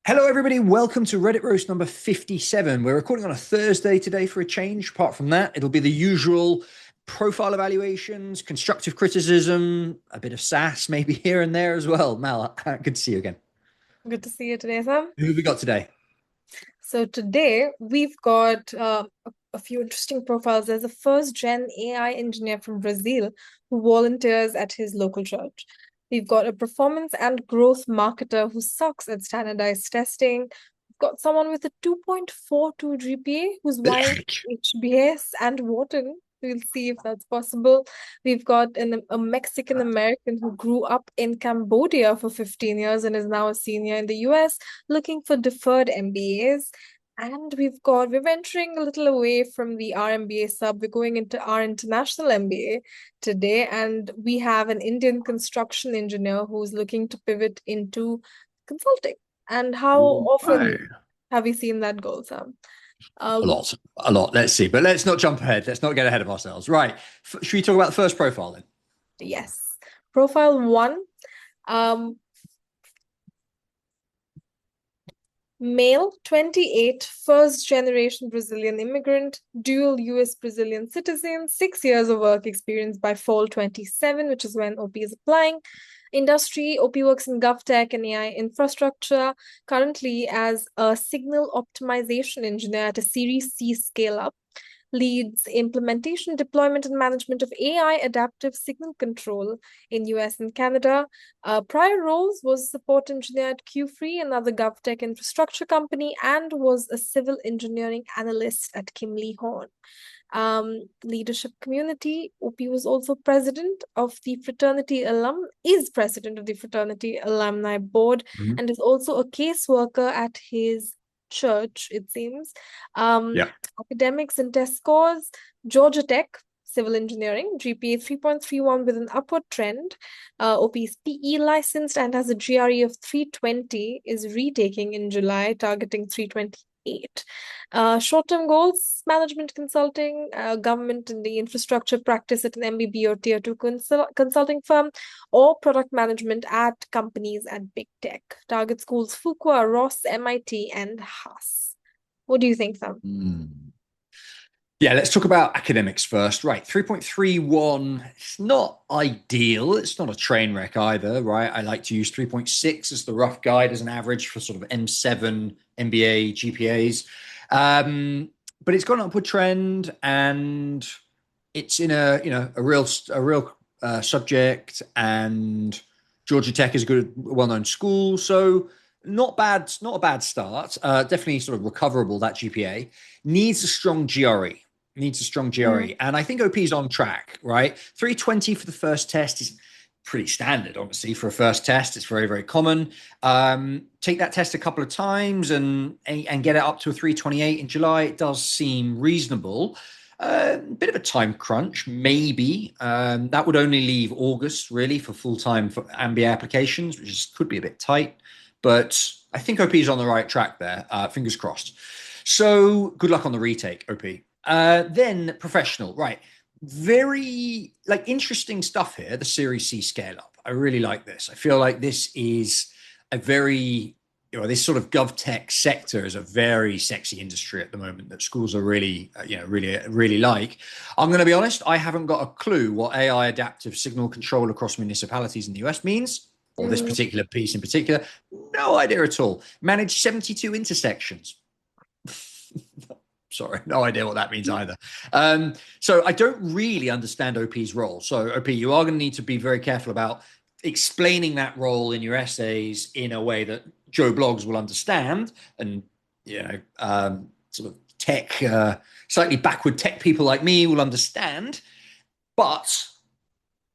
Hello, everybody. Welcome to Reddit Roast number 57. We're recording on a Thursday today for a change. Apart from that, it'll be the usual profile evaluations, constructive criticism, a bit of sass maybe here and there as well. Mal, good to see you again. Good to see you today, Sam. Who have we got today? So today we've got a few interesting profiles. There's a first gen AI engineer from Brazil who volunteers at his local church. We've got a performance and growth marketer who sucks at standardized testing. We've got someone with a 2.42 GPA who's vying HBS and Wharton. We'll see if that's possible. We've got a Mexican American who grew up in Cambodia for 15 years and is now a senior in the US, looking for deferred MBAs. And we're venturing a little away from the RMBA sub. We're going into our international MBA today, and we have an Indian construction engineer who's looking to pivot into consulting. And how often Right. have you seen that goal, Sam? A Um, lot, a lot. Let's see, but let's not jump ahead. Let's not get ahead of ourselves. Right. Should we talk about the first profile then? yes. Profile one. Um, Male, 28, first generation Brazilian immigrant, dual US Brazilian citizen, 6 years of work experience by fall 27, which is when OP is applying. Industry, OP works in GovTech and AI infrastructure, currently as a signal optimization engineer at a Series C scale up. Leads implementation, deployment, and management of AI adaptive signal control in US and Canada. Prior roles was support engineer at Q-Free, another GovTech infrastructure company, and was a civil engineering analyst at Kimley Horn. Leadership community, OP was also president of the is president of the fraternity alumni board, Mhm. and is also a caseworker at his church, it seems. Um, Yeah. Academics and test scores, Georgia Tech, civil engineering, GPA 3.31 with an upward trend. OP is PE licensed and has a GRE of 320, is retaking in July, targeting 328. Short-term goals, management consulting, government and the infrastructure practice at an MBB or Tier 2 consulting firm, or product management at companies at big tech. Target schools, Fuqua, Ross, MIT, and Haas. What do you think, Sam? Mm. Yeah, let's talk about academics first. Right, 3.31, it's not ideal. It's not a train wreck either, right? I like to use 3.6 as the rough guide as an average for sort of M7 MBA GPAs. Um, but it's got an upward trend and it's in a real subject, and Georgia Tech is a good, well-known school. So not bad, not a bad start. Definitely sort of recoverable, that GPA. Needs a strong GRE, needs a strong Mm. GRE. And I think OP is on track, right? 320 for the first test is pretty standard, honestly, for a first test. It's very, very common. Take that test a couple of times and get it up to a 328 in July. It does seem reasonable. A bit of a time crunch, maybe. That would only leave August, really, for full-time for MBA applications, could be a bit tight. But I think OP is on the right track there. Fingers crossed. So good luck on the retake, OP. Then professional, right? Very like interesting stuff here. The Series C scale up. I really like this. I feel like this is a very this sort of gov tech sector is a very sexy industry at the moment that schools are really really like. I'm going to be honest. I haven't got a clue what AI adaptive signal control across municipalities in the US means, or this Mm. particular piece in particular. No idea at all. Manage 72 intersections. Sorry, no idea what that means either. So I don't really understand OP's role. So OP, you are going to need to be very careful about explaining that role in your essays in a way that Joe Blogs will understand, and sort of slightly backward tech people like me will understand. But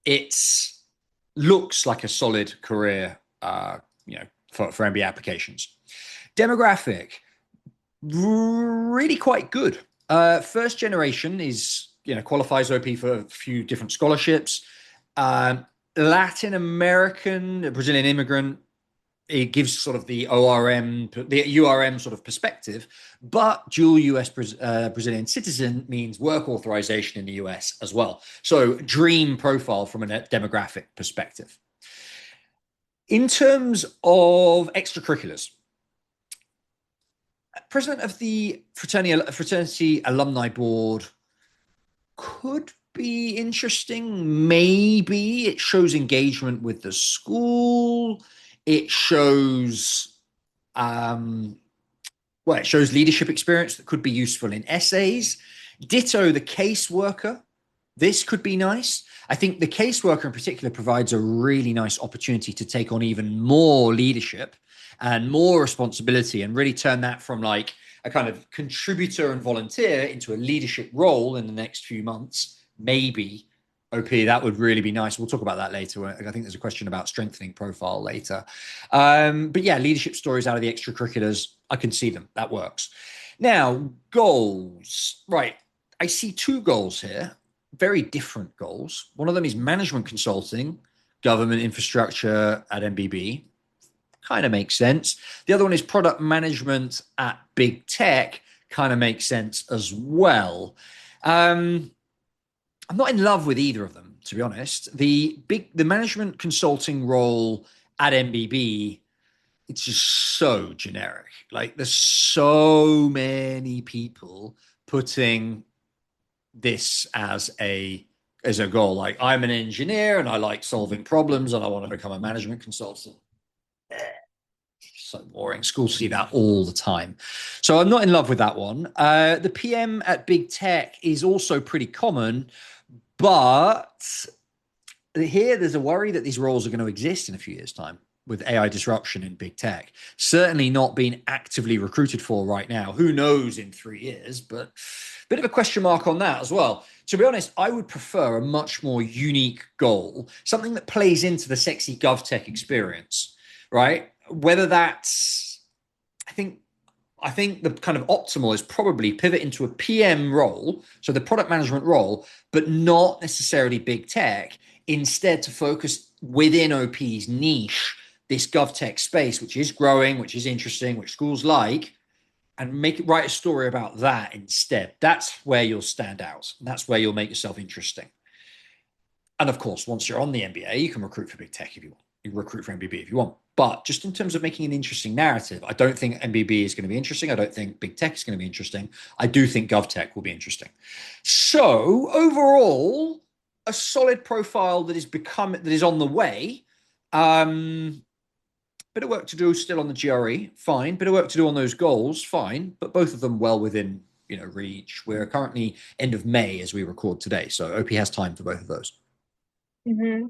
it looks like a solid career, for MBA applications. Demographic, really quite good. First generation is qualifies OP for a few different scholarships. Latin American, Brazilian immigrant, it gives sort of the URM sort of perspective, but dual US Brazilian citizen means work authorization in the US as well. So dream profile from a demographic perspective. In terms of extracurriculars, President of the fraternity alumni board could be interesting. Maybe it shows engagement with the school. It shows, it shows leadership experience that could be useful in essays. Ditto the caseworker. This could be nice. I think the caseworker in particular provides a really nice opportunity to take on even more leadership and more responsibility and really turn that from like a kind of contributor and volunteer into a leadership role in the next few months. Maybe OP, that would really be nice. We'll talk about that later. I think there's a question about strengthening profile later. But yeah, leadership stories out of the extracurriculars, I can see them. That works. Now, goals. Right. I see two goals here, very different goals. One of them is management consulting, government infrastructure at MBB. Kind of makes sense. The other one is product management at big tech. Kind of makes sense as well. I'm not in love with either of them, to be honest. The management consulting role at MBB, it's just so generic. Like there's so many people putting this as a goal. Like I'm an engineer and I like solving problems and I want to become a management consultant. So boring. Schools see that all the time. So I'm not in love with that one. The PM at big tech is also pretty common, but here there's a worry that these roles are going to exist in a few years' time with AI disruption in big tech. Certainly not being actively recruited for right now. Who knows in 3 years, but a bit of a question mark on that as well. To be honest, I would prefer a much more unique goal, something that plays into the sexy GovTech experience, right? Whether that's, I think the kind of optimal is probably pivot into a PM role, so the product management role, but not necessarily big tech. Instead, to focus within OP's niche, this GovTech space, which is growing, which is interesting, which schools like, and write a story about that instead. That's where you'll stand out. That's where you'll make yourself interesting. And of course, once you're on the MBA, you can recruit for big tech if you want. You recruit for MBB if you want. But just in terms of making an interesting narrative, I don't think MBB is going to be interesting. I don't think big tech is going to be interesting. I do think GovTech will be interesting. So overall, a solid profile that is on the way. Bit of work to do still on the GRE, fine. Bit of work to do on those goals, fine. But both of them well within reach. We're currently end of May as we record today, so OP has time for both of those. Mm-hmm.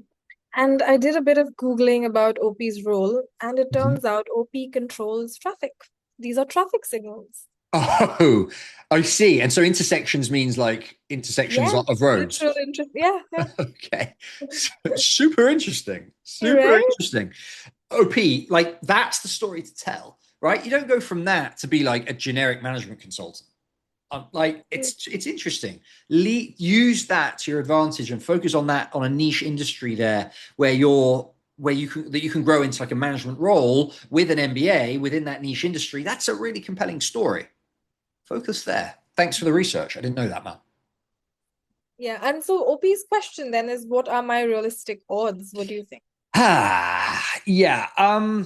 And I did a bit of Googling about OP's role, and it turns out OP controls traffic. These are traffic signals. Oh, I see. And so intersections means like intersections of roads. Yeah. Okay. Super interesting. Super Right? interesting. OP, like that's the story to tell, right? You don't go from that to be like a generic management consultant. Like it's interesting. Use that to your advantage and focus on that on a niche industry there where you can grow into like a management role with an MBA within that niche industry. That's a really compelling story. Focus there. Thanks for the research. I didn't know that, man. Yeah, and so OP's question then is, what are my realistic odds? What do you think? Yeah.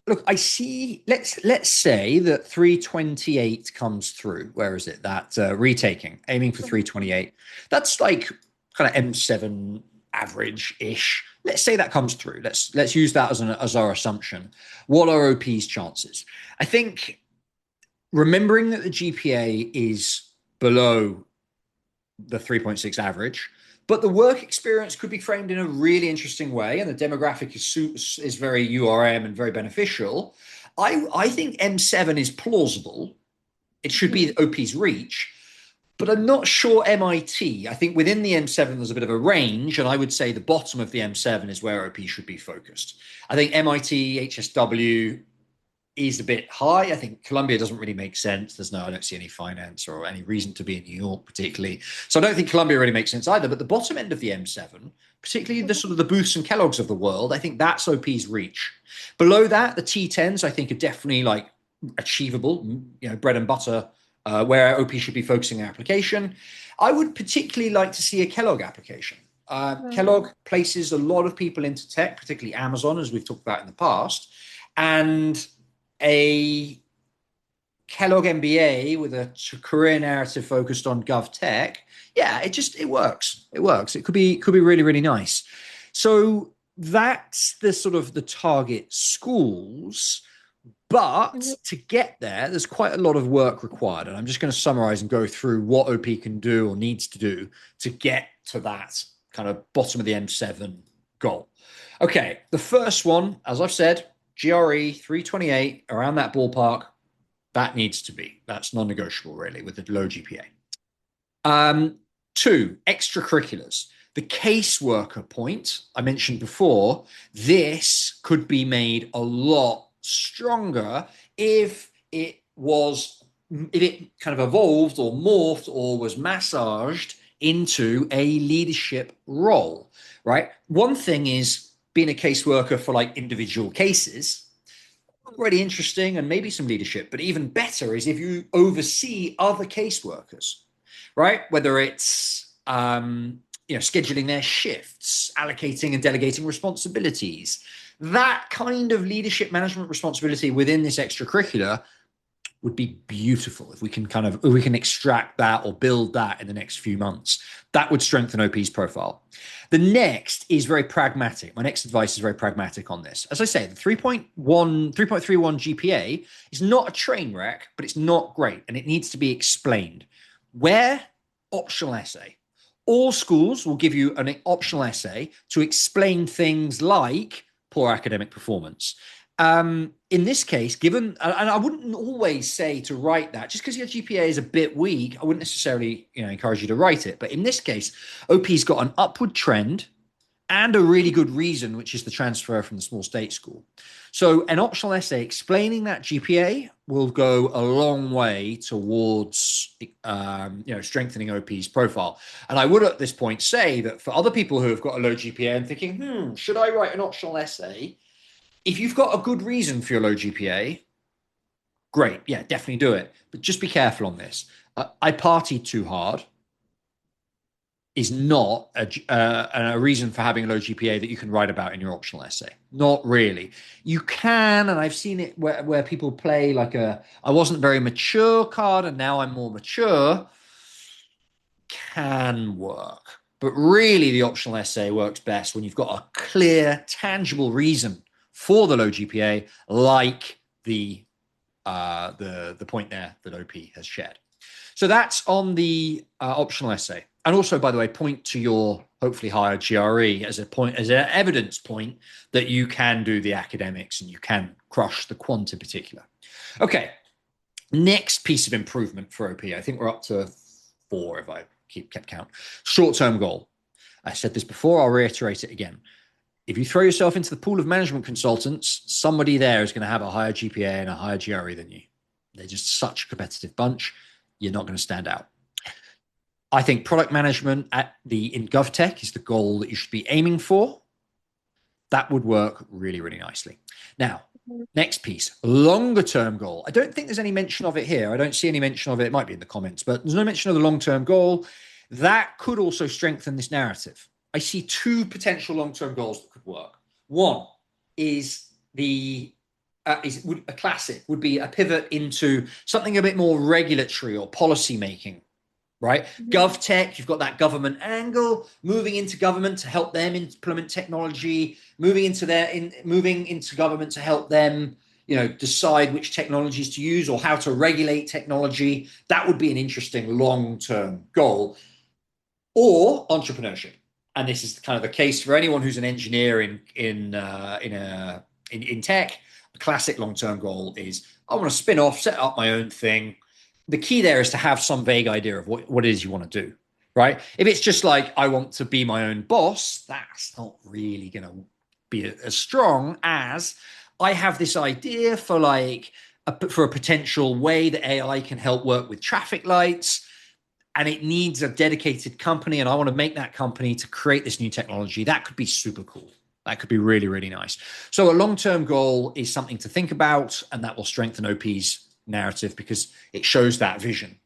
Look, I see. Let's say that 328 comes through. Where is it? That retaking, aiming for 328. That's like kind of M7 average-ish. Let's say that comes through. Let's use that as our assumption. What are OP's chances? I think remembering that the GPA is below the 3.6 average, but the work experience could be framed in a really interesting way, and the demographic is very URM and very beneficial. I think M7 is plausible. It should be OP's reach, but I'm not sure MIT. I think within the M7 there's a bit of a range, and I would say the bottom of the M7 is where OP should be focused. I think MIT, HSW is a bit high. I think Columbia doesn't really make sense. I don't see any finance or any reason to be in New York particularly. So I don't think Columbia really makes sense either. But the bottom end of the M7, particularly the sort of the Booths and Kellogg's of the world, I think that's OP's reach. Below that, the T10s I think are definitely like achievable, bread and butter, where OP should be focusing their application. I would particularly like to see a Kellogg application. Kellogg places a lot of people into tech, particularly Amazon, as we've talked about in the past. And a Kellogg MBA with a career narrative focused on gov tech, yeah, it works. It works. It could be really, really nice. So that's the sort of the target schools. But to get there, there's quite a lot of work required. And I'm just going to summarize and go through what OP can do or needs to do to get to that kind of bottom of the M7 goal. Okay, the first one, as I've said, GRE 328, around that ballpark, that needs to be. That's non-negotiable, really, with the low GPA. 2, extracurriculars. The caseworker point I mentioned before, this could be made a lot stronger if it kind of evolved or morphed or was massaged into a leadership role, right? One thing is being a caseworker for like individual cases, already interesting, and maybe some leadership, but even better is if you oversee other caseworkers, right? Whether it's scheduling their shifts, allocating and delegating responsibilities, that kind of leadership management responsibility within this extracurricular would be beautiful if we can extract that or build that in the next few months. That would strengthen OP's profile. The next is very pragmatic. My next advice is very pragmatic on this. As I say, the 3.31 GPA is not a train wreck, but it's not great, and it needs to be explained. Where? Optional essay. All schools will give you an optional essay to explain things like poor academic performance. In this case, given, and I wouldn't always say to write that, just because your GPA is a bit weak, I wouldn't necessarily encourage you to write it. But in this case, OP's got an upward trend and a really good reason, which is the transfer from the small state school. So an optional essay explaining that GPA will go a long way towards strengthening OP's profile. And I would at this point say that for other people who have got a low GPA and thinking, should I write an optional essay? If you've got a good reason for your low GPA, great. Yeah, definitely do it. But just be careful on this. I partied too hard is not a reason for having a low GPA that you can write about in your optional essay. Not really. You can, and I've seen it where people play like I wasn't very mature card and now I'm more mature. Can work. But really the optional essay works best when you've got a clear, tangible reason for the low GPA, like the point there that OP has shared. So that's on the optional essay. And also, by the way, point to your hopefully higher GRE as an evidence point that you can do the academics and you can crush the quant in particular. Okay, next piece of improvement for OP. I think we're up to 4 if I kept count. Short-term goal. I said this before, I'll reiterate it again. If you throw yourself into the pool of management consultants, somebody there is going to have a higher GPA and a higher GRE than you. They're just such a competitive bunch. You're not going to stand out. I think product management in GovTech is the goal that you should be aiming for. That would work really, really nicely. Now, next piece, longer term goal. I don't think there's any mention of it here. I don't see any mention of it. It might be in the comments, but there's no mention of the long-term goal. That could also strengthen this narrative. I see 2 potential long-term goals that could work. One is a classic would be a pivot into something a bit more regulatory or policy making, right? GovTech, you've got that government angle, moving into government to help them implement technology, moving into government to help them, decide which technologies to use or how to regulate technology. That would be an interesting long-term goal. Or entrepreneurship. And this is kind of the case for anyone who's an engineer in tech. A classic long-term goal is I want to spin off, set up my own thing. The key there is to have some vague idea of what it is you want to do, right? If it's just like I want to be my own boss, that's not really going to be as strong as I have this idea for a potential way that AI can help work with traffic lights. And it needs a dedicated company, and I want to make that company to create this new technology. That could be super cool. That could be really, really nice. So a long-term goal is something to think about, and that will strengthen OP's narrative because it shows that vision.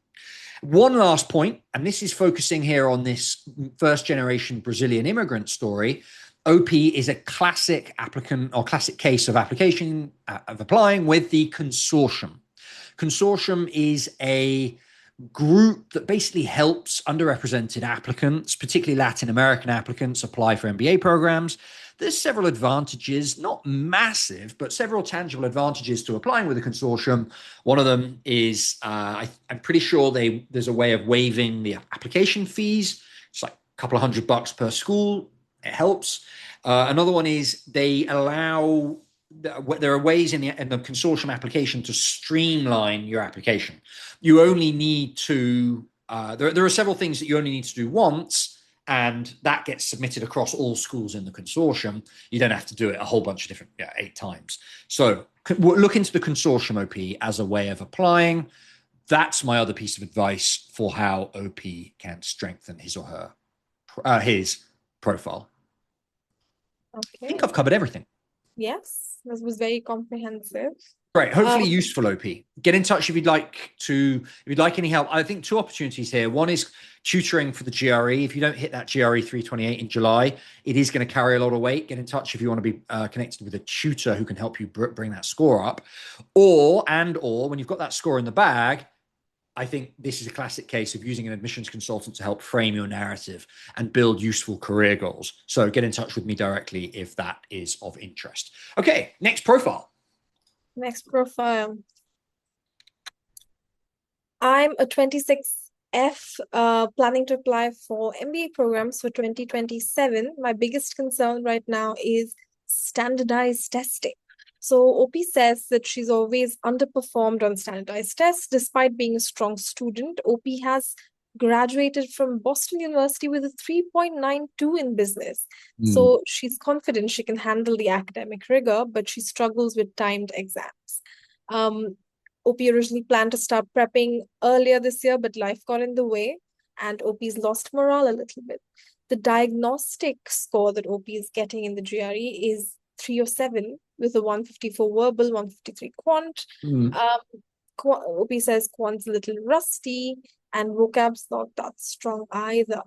One last point, and this is focusing here on this first-generation Brazilian immigrant story. OP is a classic applicant or classic case of applying with the consortium. Consortium is a group that basically helps underrepresented applicants, particularly Latin American applicants, apply for MBA programs. There's several advantages, not massive, but several tangible advantages to applying with a consortium. One of them is I'm pretty sure there's a way of waiving the application fees. It's like a couple of $100 per school. It helps. Another one is there are ways in the consortium application to streamline your application. You only need to, there are several things that you only need to do once, and that gets submitted across all schools in the consortium. You don't have to do it a whole bunch of different, 8 times. So look into the consortium OP as a way of applying. That's my other piece of advice for how OP can strengthen his or her, his profile. Okay. I think I've covered everything. Yes, this was very comprehensive. Great. Hopefully useful, OP. Get in touch if you'd like any help. I think 2 opportunities here. One is tutoring for the GRE. If you don't hit that GRE 328 in July, it is going to carry a lot of weight. Get in touch if you want to be connected with a tutor who can help you bring that score up. Or when you've got that score in the bag, I think this is a classic case of using an admissions consultant to help frame your narrative and build useful career goals. So get in touch with me directly if that is of interest. Okay, next profile. Next profile. I'm a 26F planning to apply for MBA programs for 2027. My biggest concern right now is standardized testing. So OP says that she's always underperformed on standardized tests despite being a strong student. OP has graduated from Boston University with a 3.92 in business. So she's confident she can handle the academic rigor, but she struggles with timed exams. OP originally planned to start prepping earlier this year, but life got in the way, and OP's lost morale a little bit. The diagnostic score that OP is getting in the GRE is 307 with a 154 verbal, 153 quant. OP says quant's a little rusty, and vocab's not that strong either.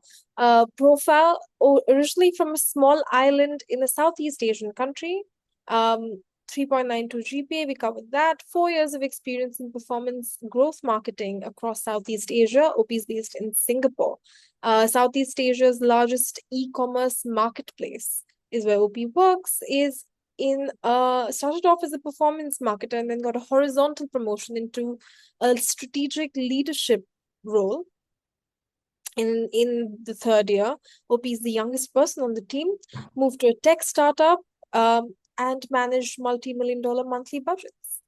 Profile, originally from a small island in a Southeast Asian country. 3.92 GPA, we covered that. 4 years of experience in performance growth marketing across Southeast Asia. OP is based in Singapore. Southeast Asia's largest e-commerce marketplace is where OP works. Started off as a performance marketer and then got a horizontal promotion into a strategic leadership role in the 3rd year. OP is the youngest person on the team, moved to a tech startup and managed multi-million-dollar monthly budgets.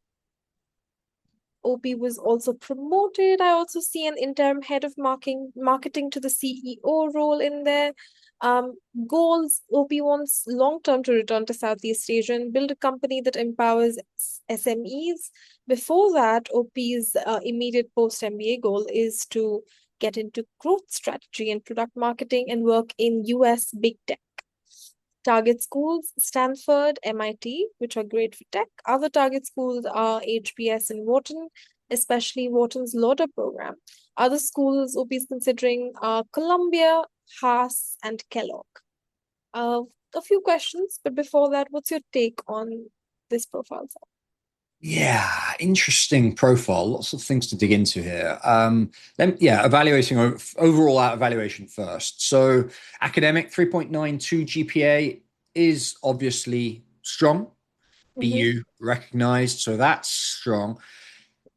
OP was also promoted. I also see an interim head of marketing to the CEO role in there. Goals, OP wants long-term to return to Southeast Asia and build a company that empowers SMEs. Before that, OP's immediate post-MBA goal is to get into growth strategy and product marketing and work in US big tech. Target schools, Stanford, MIT, which are great for tech. Other target schools are HBS and Wharton, especially Wharton's Lauder program. Other schools OP is considering are Columbia, Haas, and Kellogg. A few questions, but before that, what's your take on this profile? Yeah, interesting profile. Lots of things to dig into here. Evaluating overall evaluation first. So academic 3.92 GPA is obviously strong. BU recognized, so that's strong.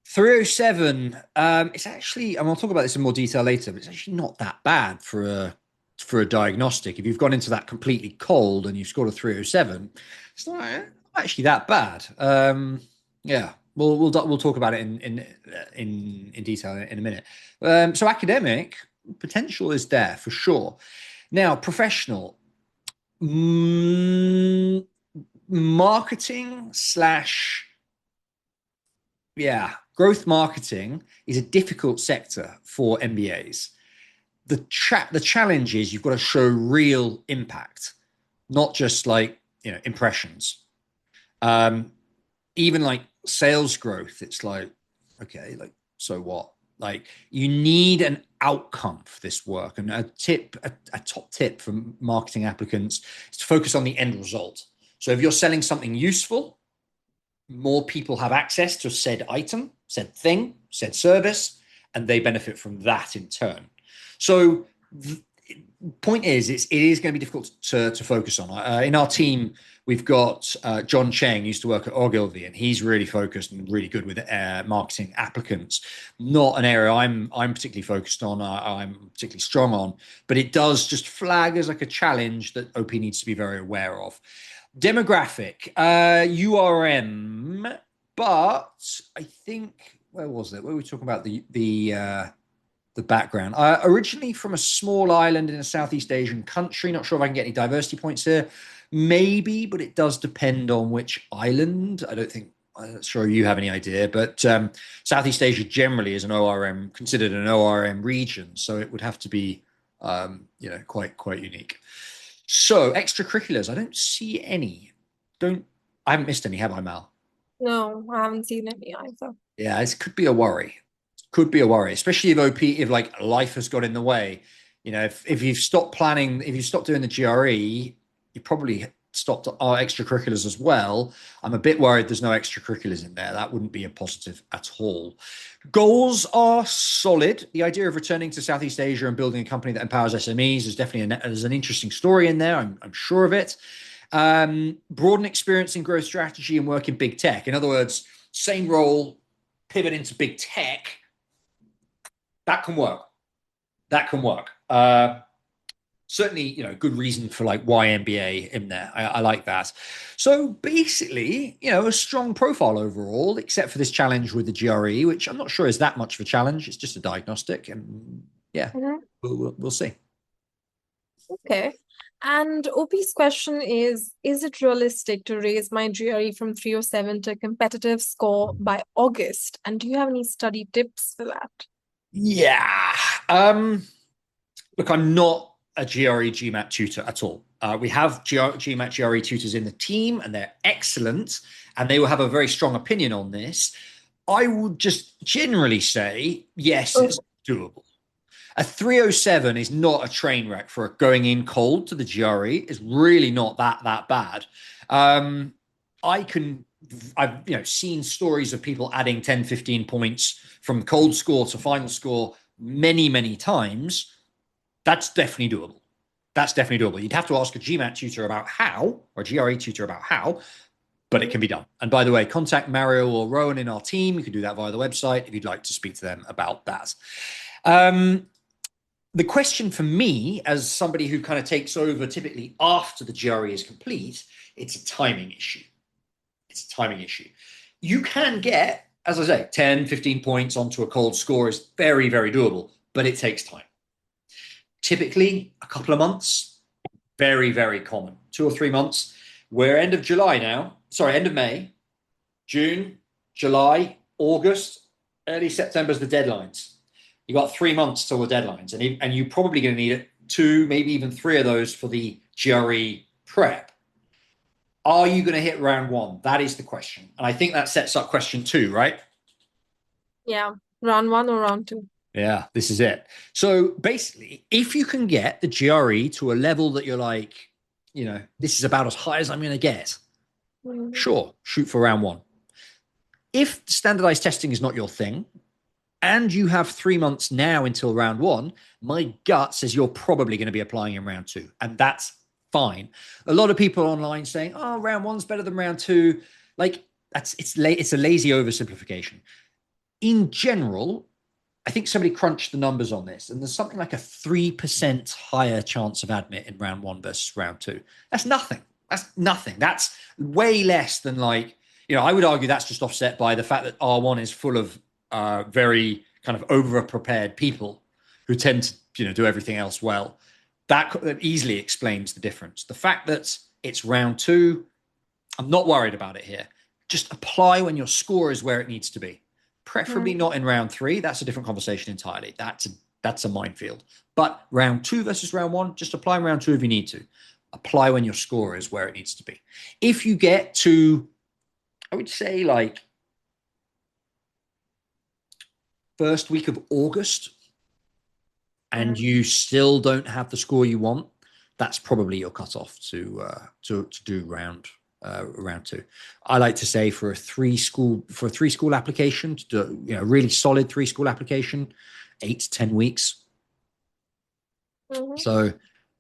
307, it's actually, and I'll talk about this in more detail later, but it's actually not that bad for a diagnostic. If you've gone into that completely cold and you've scored a 307, it's not actually that bad. Yeah, we'll talk about it in detail in a minute. So academic potential is there for sure. Now professional, marketing / growth marketing is a difficult sector for MBAs. The challenge is you've got to show real impact, not just impressions. Even like sales growth, it's like, okay, so what? You need an outcome for this work. And a top tip for marketing applicants is to focus on the end result. So if you're selling something useful, more people have access to said item. said thing, said service, and they benefit from that in turn. So the point is, it is going to be difficult to focus on. In our team, we've got John Cheng, used to work at Ogilvy, and he's really focused and really good with marketing applicants. Not an area I'm particularly focused on, I'm particularly strong on, but it does just flag as like a challenge that OP needs to be very aware of. Demographic, URM, but I think, where was it? Where were we talking about the background? Originally from a small island in a Southeast Asian country. Not sure if I can get any diversity points here. Maybe, but it does depend on which island. I'm not sure you have any idea, but Southeast Asia generally is considered an ORM region, so it would have to be, quite unique. So extracurriculars, I don't see any. I haven't missed any, have I, Mal? No, I haven't seen any either. Yeah, this could be a worry. Could be a worry, especially if like life has got in the way. If you've stopped planning, if you stopped doing the GRE, you probably stopped our extracurriculars as well. I'm a bit worried there's no extracurriculars in there. That wouldn't be a positive at all. Goals are solid. The idea of returning to Southeast Asia and building a company that empowers SMEs is definitely there's an interesting story in there. I'm sure of it. Broaden experience in growth strategy and work in big tech. In other words, same role, pivot into big tech. That can work. Certainly, good reason for like why MBA in there. I like that. So basically, a strong profile overall, except for this challenge with the GRE, which I'm not sure is that much of a challenge. It's just a diagnostic, and yeah, we'll see. Okay. And OP's question is it realistic to raise my GRE from 307 to a competitive score by August? And do you have any study tips for that? Yeah. Look, I'm not a GRE GMAT tutor at all. We have GMAT GRE tutors in the team, and they're excellent, and they will have a very strong opinion on this. I would just generally say, yes, it's doable. A 307 is not a train wreck for going in cold to the GRE. It's really not that bad. I've seen stories of people adding 10, 15 points from cold score to final score many times. That's definitely doable. You'd have to ask a GMAT tutor about how, or a GRE tutor about how, but it can be done. And by the way, contact Mario or Rowan in our team. You can do that via the website if you'd like to speak to them about that. The question for me, as somebody who kind of takes over typically after the GRE is complete, it's a timing issue. You can get, as I say, 10, 15 points onto a cold score is very doable, but it takes time. Typically a couple of months, very common. 2 or 3 months. We're end of May, June, July, August, early September is the deadlines. You got 3 months till the deadlines, and you're probably going to need 2, maybe even 3 of those for the GRE prep. Are you going to hit round 1? That is the question. And I think that sets up question 2, right? Yeah, round 1 or round 2. Yeah, this is it. So basically, if you can get the GRE to a level that you're like, this is about as high as I'm going to get, sure, shoot for round 1. If standardized testing is not your thing, and you have 3 months now until round 1, my gut says you're probably going to be applying in round 2. And that's fine. A lot of people online saying, oh, round 1's better than round 2. Like, it's a lazy oversimplification. In general, I think somebody crunched the numbers on this, and there's something like a 3% higher chance of admit in round 1 versus round 2. That's nothing. That's way less than I would argue that's just offset by the fact that R1 is full of very kind of over-prepared people who tend to do everything else well. That easily explains the difference. The fact that it's round 2, I'm not worried about it here. Just apply when your score is where it needs to be. Preferably not in round 3. That's a different conversation entirely. That's a minefield. But round 2 versus round 1, just apply in round 2 if you need to. Apply when your score is where it needs to be. If you get to, I would say first week of August, and you still don't have the score you want, that's probably your cutoff to do round around two. I like to say for a three school application, to do, really solid three school application, 8 to 10 weeks. Mhm. So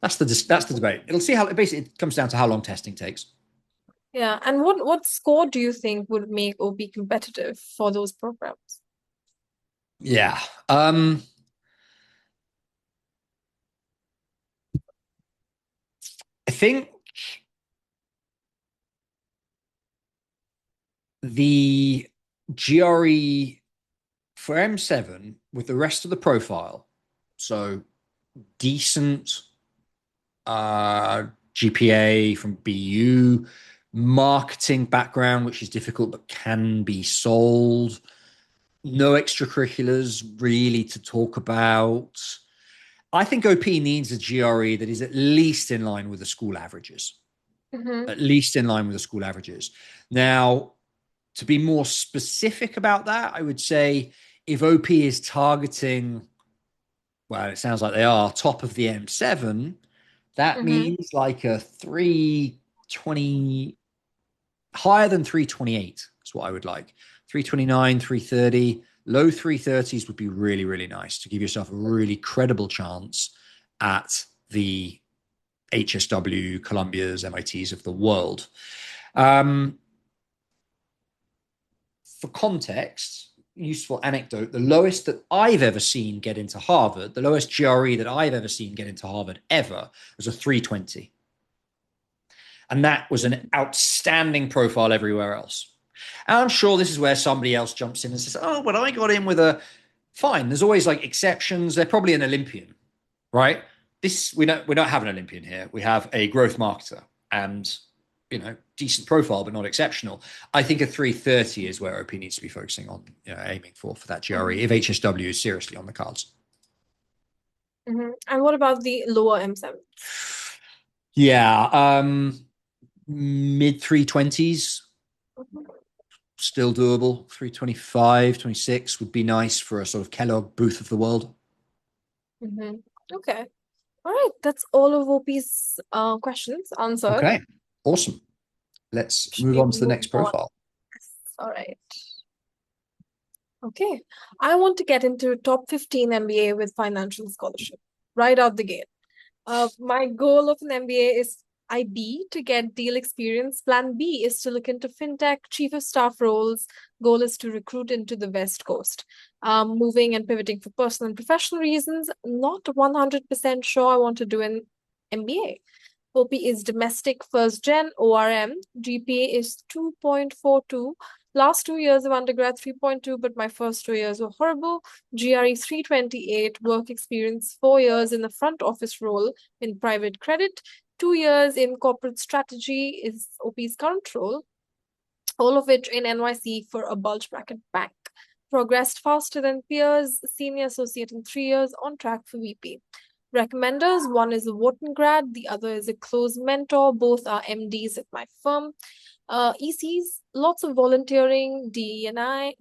that's the debate. It'll see how it basically comes down to how long testing takes. Yeah, and what score do you think would make OP competitive for those programs? Yeah. I think the GRE for M7 with the rest of the profile, so decent GPA from BU, marketing background, which is difficult but can be sold, no extracurriculars really to talk about. I think OP needs a GRE that is at least in line with the school averages. Mm-hmm. At least in line with the school averages. Now, to be more specific about that, I would say if OP is targeting, well, it sounds like they are top of the M7, that Mm-hmm. means like a 320, higher than 328 is what I would like. 329, 330, low 330s would be really, really nice to give yourself a really credible chance at the HSW, Columbia's, MITs of the world. For context, useful anecdote, the lowest that I've ever seen get into Harvard, the lowest GRE that I've ever seen get into Harvard ever was a 320. And that was an outstanding profile everywhere else. And I'm sure this is where somebody else jumps in and says, oh, but I got in with a fine. There's always like exceptions. They're probably an Olympian, right? This we don't have an Olympian here. We have a growth marketer and decent profile, but not exceptional. I think a 330 is where OP needs to be focusing on, aiming for that GRE if HSW is seriously on the cards. Mm-hmm. And what about the lower M7? Yeah, mid 320s, still doable. 325, 26 would be nice for a sort of Kellogg Booth of the world. Mm-hmm. Okay. All right. That's all of OP's questions answered. Okay, awesome. Let's Should move we on to the move next on? profile. All right. Okay. I want to get into top 15 MBA with financial scholarship right out the gate. My goal of an MBA is IB to get deal experience. Plan B is to look into fintech, chief of staff roles. Goal is to recruit into the West Coast. Moving and pivoting for personal and professional reasons. Not 100% sure I want to do an MBA. OP is domestic first gen ORM. GPA is 2.42. Last 2 years of undergrad 3.2, but my first 2 years were horrible. GRE 328, work experience 4 years in the front office role in private credit. 2 years in corporate strategy is OP's current role, all of it in NYC for a bulge bracket bank. Progressed faster than peers, senior associate in 3 years, on track for VP. Recommenders, one is a Wharton grad, the other is a close mentor. Both are MDs at my firm. ECs, lots of volunteering, DEI,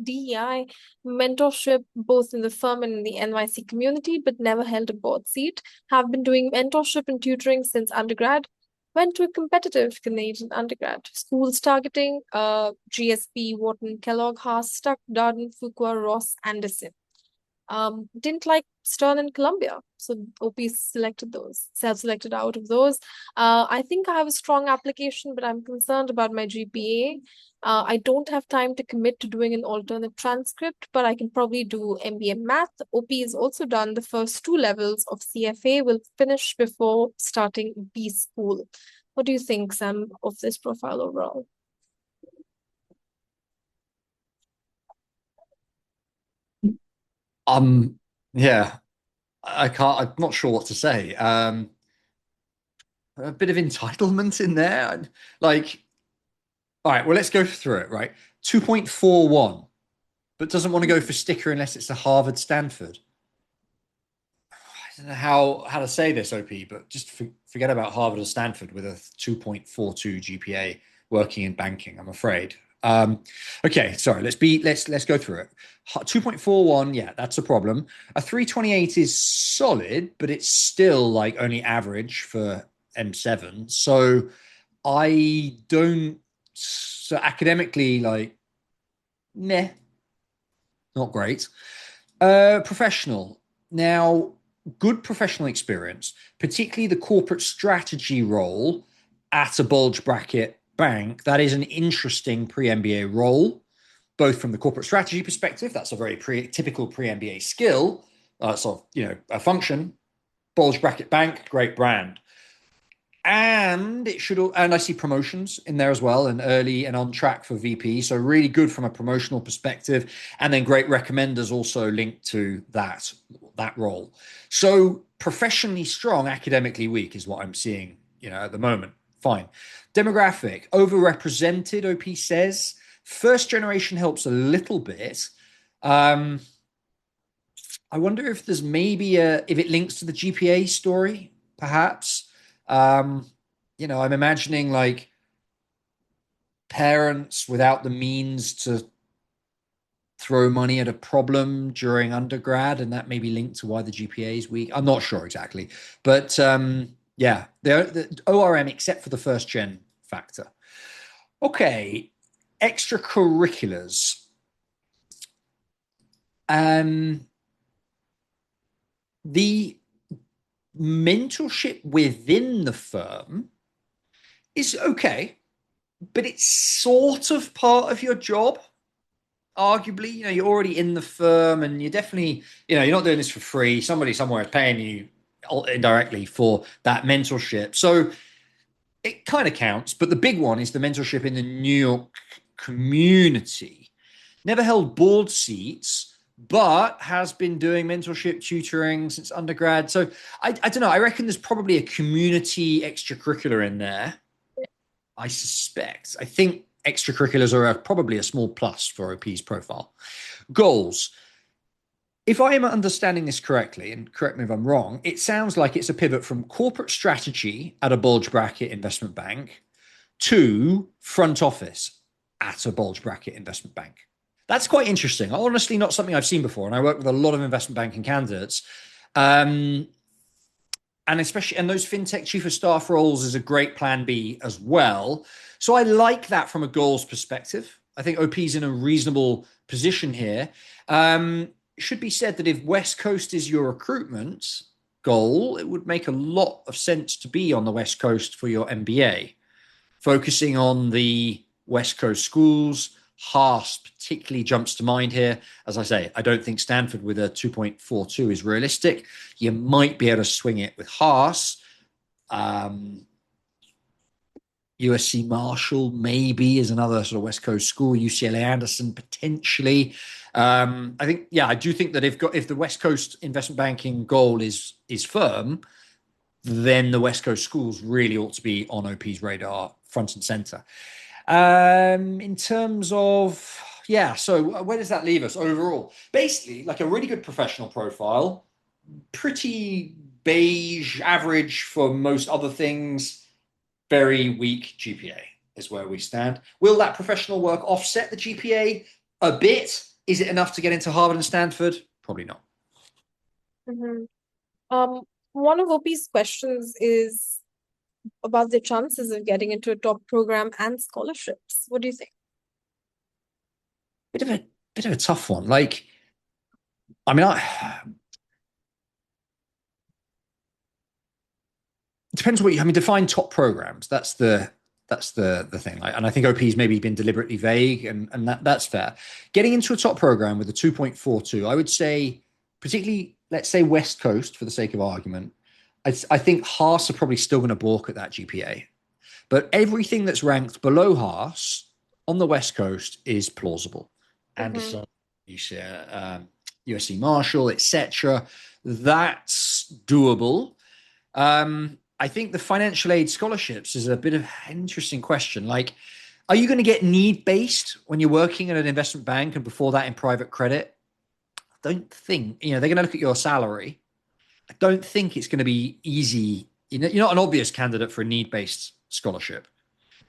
mentorship, both in the firm and in the NYC community, but never held a board seat. Have been doing mentorship and tutoring since undergrad. Went to a competitive Canadian undergrad. Schools targeting GSP, Wharton, Kellogg, Haas, Stuck, Darden, Fuqua, Ross, Anderson. Didn't like Stern and Columbia, so OP selected those, self-selected out of those. I think I have a strong application, but I'm concerned about my GPA. I don't have time to commit to doing an alternate transcript, but I can probably do MBA math. OP has also done the first 2 levels of CFA, will finish before starting B school. What do you think, Sam, of this profile overall? Yeah, I'm not sure what to say. A bit of entitlement in there. Like, all right, well, let's go through it, right? 2.41, but doesn't want to go for sticker unless it's a Harvard Stanford. I don't know how to say this, OP, but just forget about Harvard or Stanford with a 2.42 GPA working in banking, I'm afraid. Okay, sorry, let's go through it. 2.41, yeah, that's a problem. A 328 is solid, but it's still like only average for M7. So I don't So academically, like, meh, not great. Professional. Now, good professional experience, particularly the corporate strategy role at a bulge bracket bank. That is an interesting pre-MBA role, both from the corporate strategy perspective. That's a very typical pre-MBA skill, sort of, a function. Bulge bracket bank, great brand. And I see promotions in there as well, and early and on track for VP. So really good from a promotional perspective. And then great recommenders also linked to that role. So professionally strong, academically weak is what I'm seeing, at the moment. Fine. Demographic, overrepresented, OP says. First generation helps a little bit. I wonder if there's maybe if it links to the GPA story, perhaps. I'm imagining like parents without the means to throw money at a problem during undergrad, and that may be linked to why the GPA is weak. I'm not sure exactly, but the ORM except for the first gen factor. Okay, extracurriculars. The mentorship within the firm is okay, but it's sort of part of your job. Arguably, you're already in the firm and you're definitely, you're not doing this for free. Somebody somewhere is paying you indirectly for that mentorship. So it kind of counts. But the big one is the mentorship in the New York community. Never held board seats, but has been doing mentorship tutoring since undergrad. So I don't know. I reckon there's probably a community extracurricular in there. I suspect. I think extracurriculars are probably a small plus for OP's profile. Goals. If I am understanding this correctly, and correct me if I'm wrong, it sounds like it's a pivot from corporate strategy at a bulge bracket investment bank to front office at a bulge bracket investment bank. That's quite interesting. Honestly, not something I've seen before. And I work with a lot of investment banking candidates. And especially, and those fintech chief of staff roles is a great plan B as well. So I like that from a goals perspective. I think OP's in a reasonable position here. It should be said that if West Coast is your recruitment goal, it would make a lot of sense to be on the West Coast for your MBA, focusing on the West Coast schools. Haas particularly jumps to mind here. As I say, I don't think Stanford with a 2.42 is realistic. You might be able to swing it with Haas. USC Marshall maybe is another sort of West Coast school. UCLA Anderson potentially. I do think that if the West Coast investment banking goal is firm, then the West Coast schools really ought to be on OP's radar front and center. In terms of, so where does that leave us overall? Basically, like a really good professional profile, pretty beige, average for most other things, very weak GPA is where we stand. Will that professional work offset the GPA a bit? Is it enough to get into Harvard and Stanford? Probably not. Mm-hmm. One of OP's questions is about the chances of getting into a top program and scholarships. What do you think? Bit of a tough one. Like, it depends define top programs. That's the thing. Like, and I think OP's maybe been deliberately vague, and that's fair. Getting into a top program with a 2.42, I would say, particularly, let's say West Coast for the sake of argument, I think Haas are probably still going to balk at that GPA. But everything that's ranked below Haas on the West Coast is plausible. Anderson, USC Marshall, etc. That's doable. I think the financial aid scholarships is a bit of an interesting question. Like, are you going to get need-based when you're working at an investment bank and before that in private credit? I don't think, they're going to look at your salary. I don't think it's going to be easy. You're not an obvious candidate for a need-based scholarship.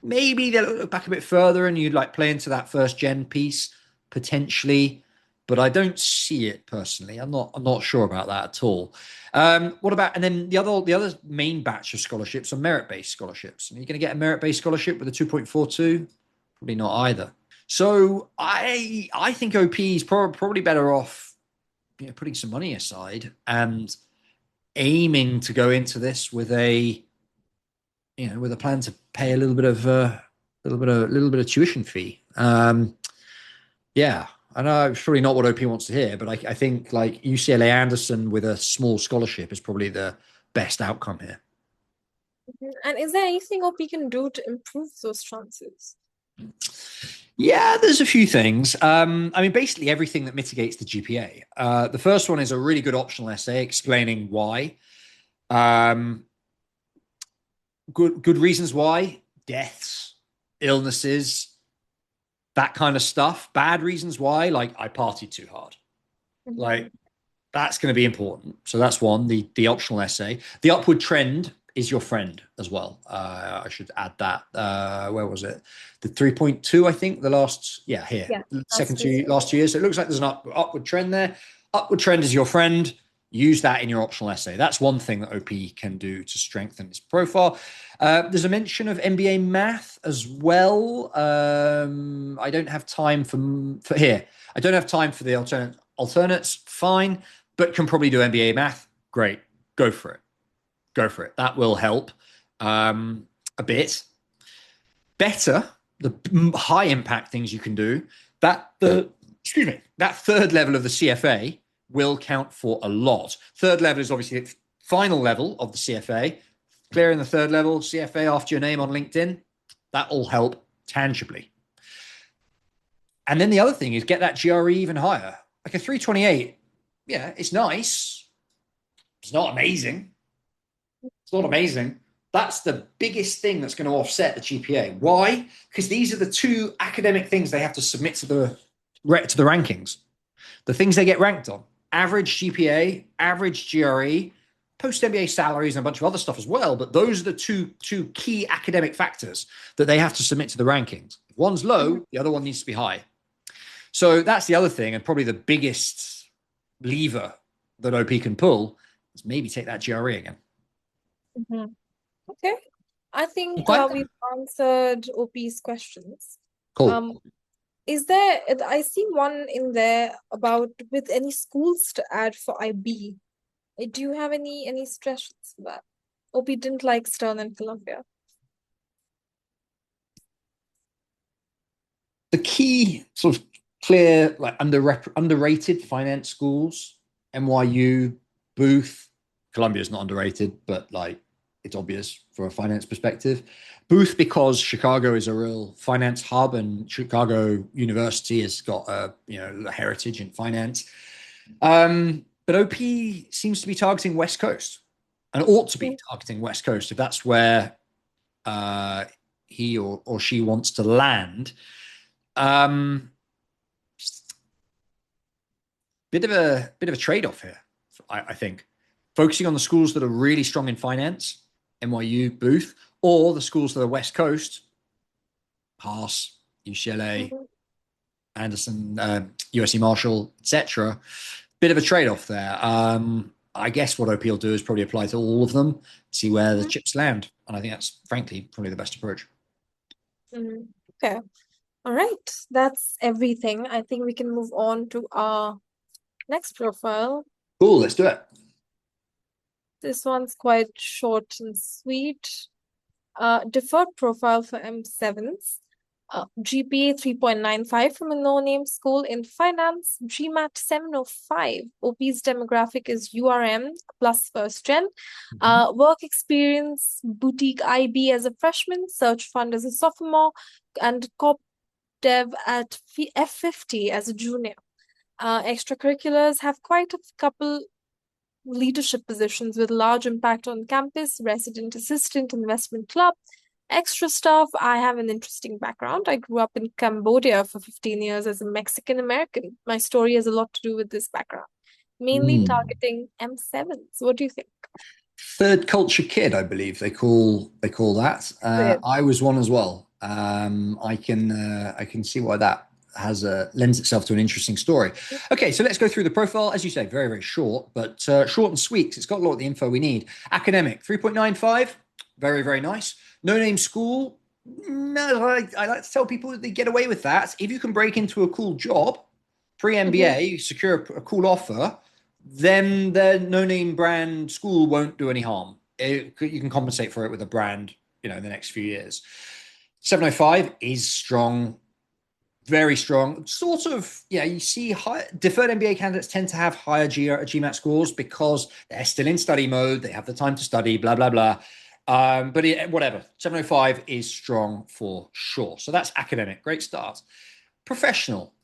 Maybe they'll look back a bit further and you'd like play into that first gen piece potentially, but I don't see it personally. I'm not sure about that at all. What about, and then the other main batch of scholarships are merit-based scholarships. Are you going to get a merit-based scholarship with a 2.42? Probably not either. So I think OP is probably better off, putting some money aside and aiming to go into this with a plan to pay a little bit of tuition fee. Yeah, I know it's probably not what OP wants to hear, but I think like UCLA Anderson with a small scholarship is probably the best outcome here. And is there anything OP can do to improve those chances? Yeah, there's a few things. I mean, basically everything that mitigates the GPA. The first one is a really good optional essay explaining why. Um, good reasons why: deaths, illnesses, that kind of stuff. Bad reasons why, like I partied too hard. Like that's going to be important. So that's one. The optional essay. The upward trend is your friend as well. I should add that. Where was it? The 3.2, I think. The last, yeah, here, Yeah, last 2 years. So it looks like there's an upward trend there. Upward trend is your friend. Use that in your optional essay. That's one thing that OP can do to strengthen its profile. There's a mention of MBA math as well. I don't have time for here. I don't have time for the alternates. Fine, but can probably do MBA math. Great, go for it. Go for it. That will help a bit. Better, the high impact things you can do. That third level of the CFA will count for a lot. Third level is obviously the final level of the CFA. Clearing the third level CFA after your name on LinkedIn, that will help tangibly. And then the other thing is get that GRE even higher. Like a 328, yeah, it's nice. It's not amazing. It's not amazing. That's the biggest thing that's going to offset the GPA. Why? Because these are the two academic things they have to submit to the rankings. The things they get ranked on: average GPA, average GRE, post-MBA salaries, and a bunch of other stuff as well. But those are the two key academic factors that they have to submit to the rankings. If one's low, the other one needs to be high. So that's the other thing, and probably the biggest lever that OP can pull is maybe take that GRE again. Okay. I think we've answered OP's questions. Cool. Is there, I see one in there about with any schools to add for IB. Do you have any suggestions for that? OP didn't like Stern and Columbia. The key sort of clear, like underrated finance schools: NYU, Booth. Columbia is not underrated, but like it's obvious from a finance perspective. Booth, because Chicago is a real finance hub, and Chicago University has got a heritage in finance. But OP seems to be targeting West Coast, and ought to be targeting West Coast if that's where he or she wants to land. Bit of a trade-off here, I think. Focusing on the schools that are really strong in finance, NYU, Booth, or the schools that are West Coast, Pass, UCLA, Anderson, USC Marshall, etc. Bit of a trade-off there. I guess what OP will do is probably apply to all of them, see where the chips land. And I think that's, frankly, probably the best approach. Okay. All right. That's everything. I think we can move on to our next profile. Cool. Let's do it. This one's quite short and sweet. Deferred profile for M7s. GPA 3.95 from a no-name school in finance. GMAT 705. OP's demographic is URM plus first gen. Work experience, boutique IB as a freshman, search fund as a sophomore, and corp dev at F50 as a junior. Extracurriculars have quite a couple leadership positions with large impact on campus: resident assistant, investment club. Extra stuff: I have an interesting background. I grew up in Cambodia for 15 years as a Mexican American. My story has a lot to do with this background. Mainly targeting M7s. What do you think? Third culture kid, I believe they call that. I was one as well. I can see why that has lends itself to an interesting story. Okay, so let's go through the profile. As you say, very, very short, but short and sweet. It's got a lot of the info we need. Academic, 3.95, very, very nice. No name school, No, I like to tell people that they get away with that. If you can break into a cool job, pre-MBA, Mm-hmm. you secure a cool offer, then the no-name brand school won't do any harm. You can compensate for it with a brand, in the next few years. 705 is strong, very strong. Sort of, yeah, you see deferred MBA candidates tend to have higher GMAT scores because they're still in study mode. They have the time to study, blah, blah, blah. But whatever, 705 is strong for sure. So that's academic. Great start. Professional.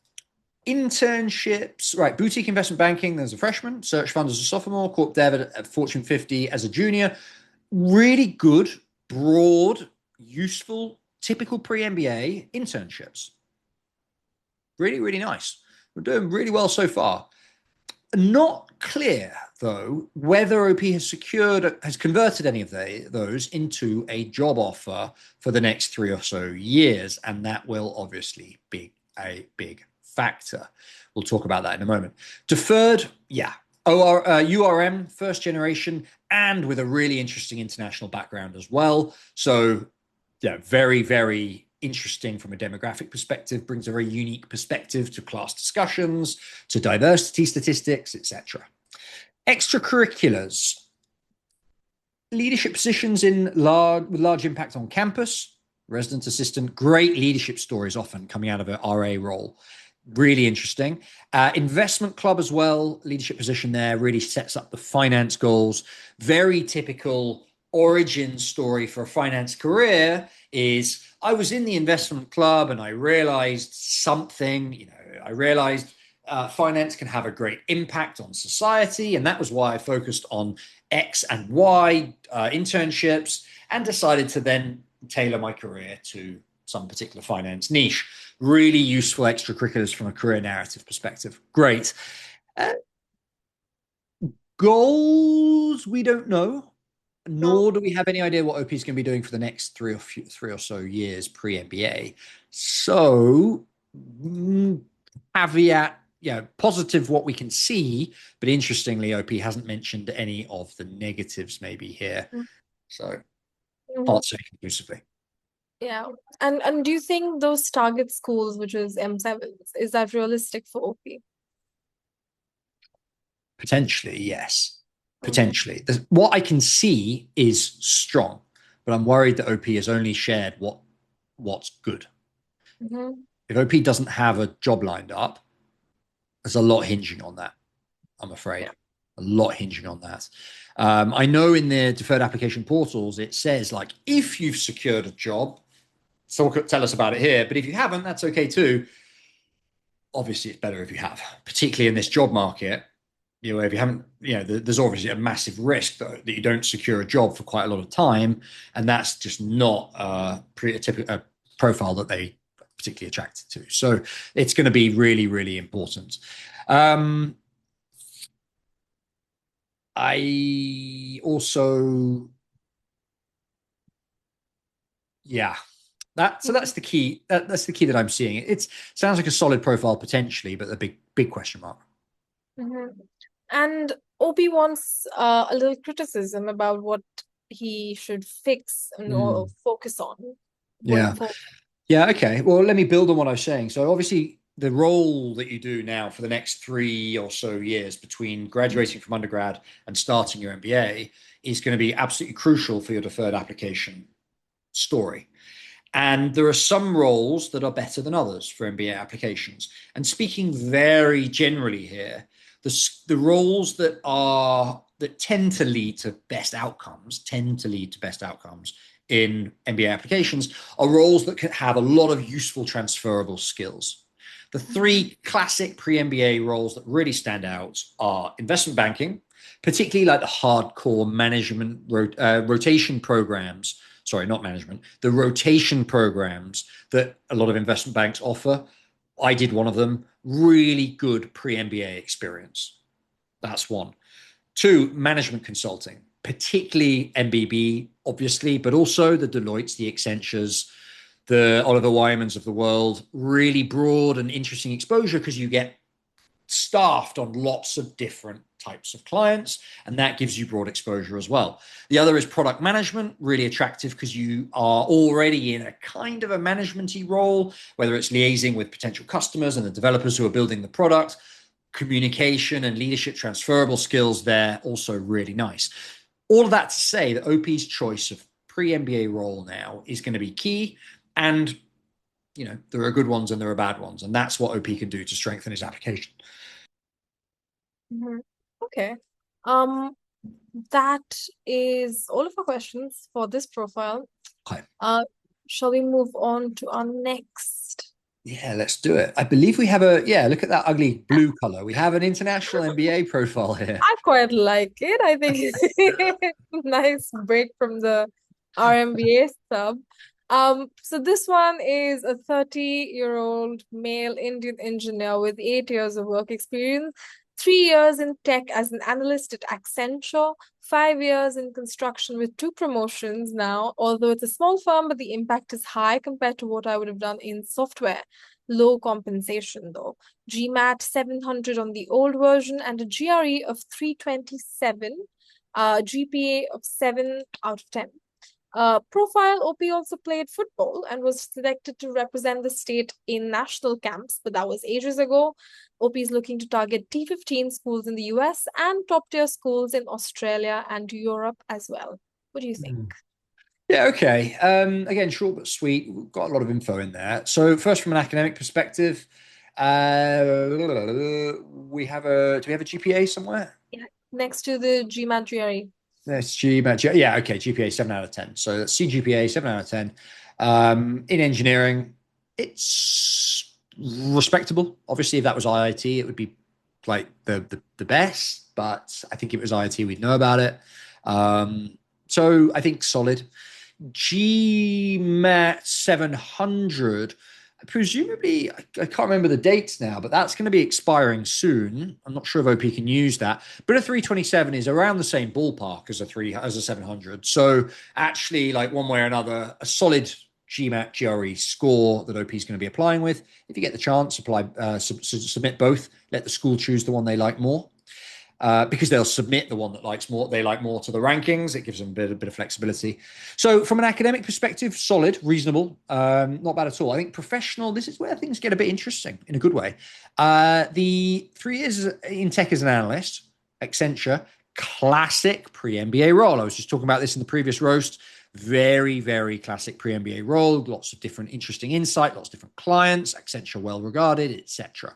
Internships, right? Boutique investment banking, there's a freshman. Search fund as a sophomore. Corp dev at Fortune 50 as a junior. Really good, broad, useful, typical pre-MBA internships. Really, really nice. We're doing really well so far. Not clear, though, whether OP has converted any of those into a job offer for the next 3 or so years, and that will obviously be a big factor. We'll talk about that in a moment. Deferred, yeah. URM, first generation, and with a really interesting international background as well. So, yeah, very, very interesting from a demographic perspective, brings a very unique perspective to class discussions, to diversity statistics, etc. Extracurriculars, leadership positions with large impact on campus, resident assistant, great leadership stories often coming out of an RA role. Really interesting. Investment club as well, leadership position there, really sets up the finance goals. Very typical origin story for a finance career is I was in the investment club and I realized something, I realized finance can have a great impact on society. And that was why I focused on X and Y internships and decided to then tailor my career to some particular finance niche. Really useful extracurriculars from a career narrative perspective. Great. Uh, Goals, we don't know, nor do we have any idea what OP is going to be doing for the next three or so years pre-MBA. So, caveat, positive what we can see, but interestingly, OP hasn't mentioned any of the negatives maybe here. So, Mm-hmm. hard to say conclusively. Yeah. And do you think those target schools, which is M7, is that realistic for OP? Potentially, yes. Mm-hmm. Potentially. What I can see is strong, but I'm worried that OP has only shared what's good. Mm-hmm. If OP doesn't have a job lined up, there's a lot hinging on that, I'm afraid. Yeah. A lot hinging on that. I know in the deferred application portals, it says like, if you've secured a job, so tell us about it here. But if you haven't, that's okay too. Obviously, it's better if you have, particularly in this job market. If you haven't, there's obviously a massive risk that you don't secure a job for quite a lot of time, and that's just not a profile that they particularly attracted to. So it's going to be really, really important. I also, yeah, that's the key. That's the key that I'm seeing. It sounds like a solid profile potentially, but a big question mark. Mm-hmm. And OP wants a little criticism about what he should fix or focus on going Yeah. forward. Yeah. Okay. Well, let me build on what I was saying. So obviously, the role that you do now for the next 3 or so years between graduating from undergrad and starting your MBA is going to be absolutely crucial for your deferred application story. And there are some roles that are better than others for MBA applications. And speaking very generally here, the roles that tend to lead to best outcomes in MBA applications are roles that can have a lot of useful transferable skills. The 3 classic pre-MBA roles that really stand out are investment banking, particularly like the hardcore management rotation programs. Sorry, not management, the rotation programs that a lot of investment banks offer. I did one of them. Really good pre-MBA experience. That's one. 2, management consulting, particularly MBB, obviously, but also the Deloittes, the Accentures, the Oliver Wymans of the world. Really broad and interesting exposure because you get staffed on lots of different types of clients, and that gives you broad exposure as well. The other is product management, really attractive because you are already in a kind of a managementy role, whether it's liaising with potential customers and the developers who are building the product. Communication and leadership transferable skills there, also really nice. All of that to say that OP's choice of pre-MBA role now is going to be key. And, there are good ones and there are bad ones. And that's what OP can do to strengthen his application. Okay. That is all of our questions for this profile. Okay. Shall we move on to our next? Yeah, let's do it. I believe we have look at that ugly blue color. We have an international MBA profile here. I quite like it. I think it's a nice break from the RMBA sub. So this one is a 30-year-old male Indian engineer with 8 years of work experience, 3 years in tech as an analyst at Accenture, 5 years in construction with 2 promotions now, although it's a small firm, but the impact is high compared to what I would have done in software. Low compensation though. GMAT 700 on the old version and a GRE of 327, GPA of 7 out of 10. Profile, OP also played football and was selected to represent the state in national camps, but that was ages ago. OP is looking to target T15 schools in the US and top-tier schools in Australia and Europe as well. What do you think? Yeah, okay. Again, short but sweet. We've got a lot of info in there. So first, from an academic perspective, do we have a GPA somewhere? Yeah, next to the GMAT GRE. That's GMAT. Yeah, okay. GPA 7 out of 10. So that's CGPA 7 out of 10. In engineering, it's respectable. Obviously, if that was IIT, it would be like the best. But I think if it was IIT, we'd know about it. So I think solid. GMAT 700, presumably, I can't remember the dates now, but that's going to be expiring soon. I'm not sure if OP can use that, but a 327 is around the same ballpark as a 700. So actually, like one way or another, a solid GMAT GRE score that OP is going to be applying with. If you get the chance, submit both. Let the school choose the one they like more. Because they'll submit the one that they like more to the rankings. It gives them a bit of flexibility. So from an academic perspective, solid, reasonable, not bad at all. I think professional, this is where things get a bit interesting in a good way. The 3 years in tech as an analyst, Accenture, classic pre-MBA role. I was just talking about this in the previous roast. Very, very classic pre-MBA role. Lots of different interesting insight, lots of different clients, Accenture well regarded, etc.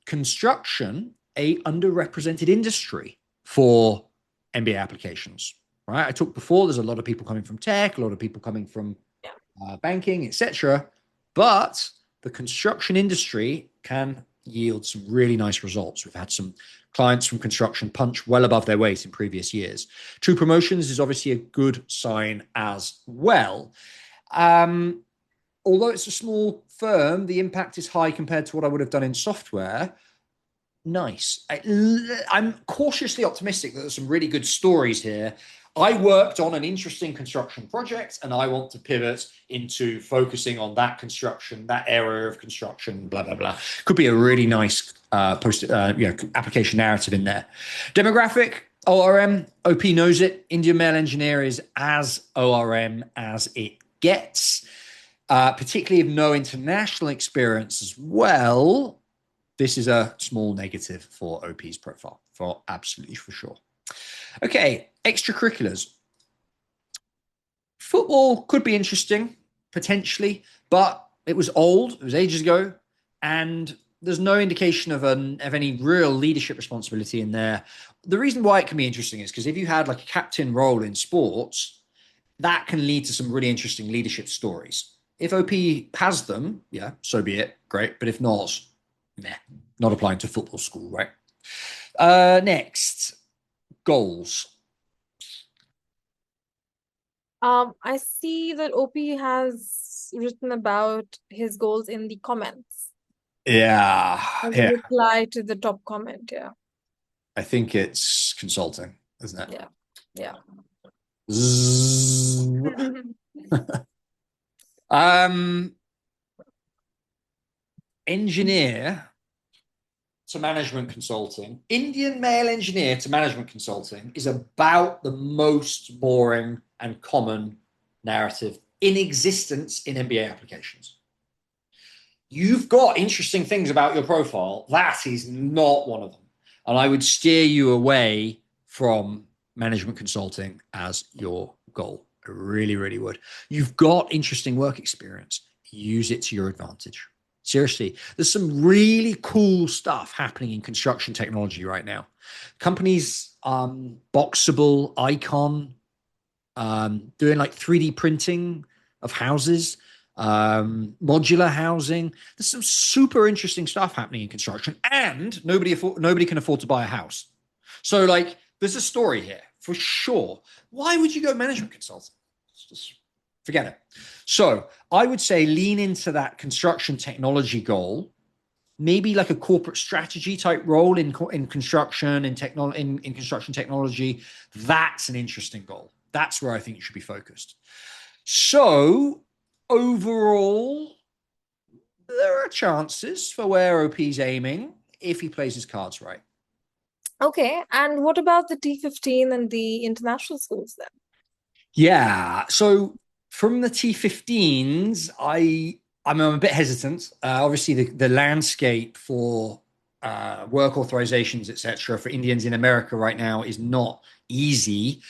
Construction, a underrepresented industry for MBA applications, right? I talked before, there's a lot of people coming from tech, a lot of people coming from banking, etc. But the construction industry can yield some really nice results. We've had some clients from construction punch well above their weight in previous years. 2 promotions is obviously a good sign as well. Although it's a small firm, the impact is high compared to what I would have done in software. Nice. I'm cautiously optimistic that there's some really good stories here. I worked on an interesting construction project and I want to pivot into focusing on that construction, that area of construction, blah, blah, blah. Could be a really nice application narrative in there. Demographic, ORM, OP knows it. Indian male engineer is as ORM as it gets, particularly if no international experience as well. This is a small negative for OP's profile, for sure. Okay, extracurriculars. Football could be interesting, potentially, but it was old, it was ages ago, and there's no indication of any real leadership responsibility in there. The reason why it can be interesting is because if you had like a captain role in sports, that can lead to some really interesting leadership stories. If OP has them, yeah, so be it, great. But if not, not applying to football school, right? Next, goals. I see that OP has written about his goals in the comments. Yeah. Reply to the top comment, yeah. I think it's consulting, isn't it? Yeah. Engineer to management consulting, Indian male engineer to management consulting is about the most boring and common narrative in existence in MBA applications. You've got interesting things about your profile. That is not one of them. And I would steer you away from management consulting as your goal. I really, really would. You've got interesting work experience. Use it to your advantage. Seriously, there's some really cool stuff happening in construction technology right now. Companies, Boxable, Icon, doing like 3D printing of houses, modular housing. There's some super interesting stuff happening in construction, and nobody can afford to buy a house. So like, there's a story here for sure. Why would you go management consulting? Just forget it. So I would say lean into that construction technology goal, maybe like a corporate strategy type role in construction in construction technology. That's an interesting goal. That's where I think you should be focused. So overall, there are chances for where OP's aiming if he plays his cards right. Okay, and what about the T15 and the international schools then? Yeah. So from the T15s, I'm a bit hesitant. Obviously, the landscape for work authorizations, etc., for Indians in America right now is not easy.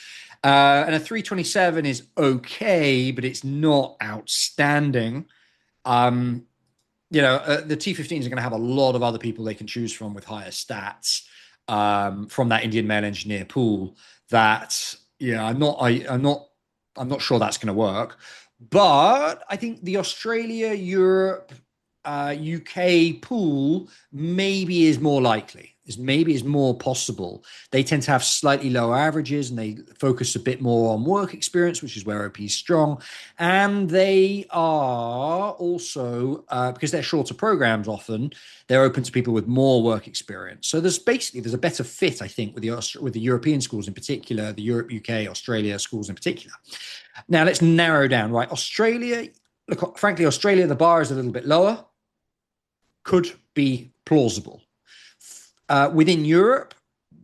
And a 327 is okay, but it's not outstanding. The T15s are going to have a lot of other people they can choose from with higher stats from that Indian male engineer pool. That I'm not sure that's going to work. But I think the Australia, Europe, UK pool maybe is more likely. Maybe is more possible. They tend to have slightly lower averages and they focus a bit more on work experience, which is where OP is strong. And they are also, because they're shorter programs often, they're open to people with more work experience. So there's a better fit, I think, with the European schools in particular, the Europe, UK, Australia schools in particular. Now let's narrow down, right? Australia, look, frankly, Australia, the bar is a little bit lower. Could be plausible. Within Europe,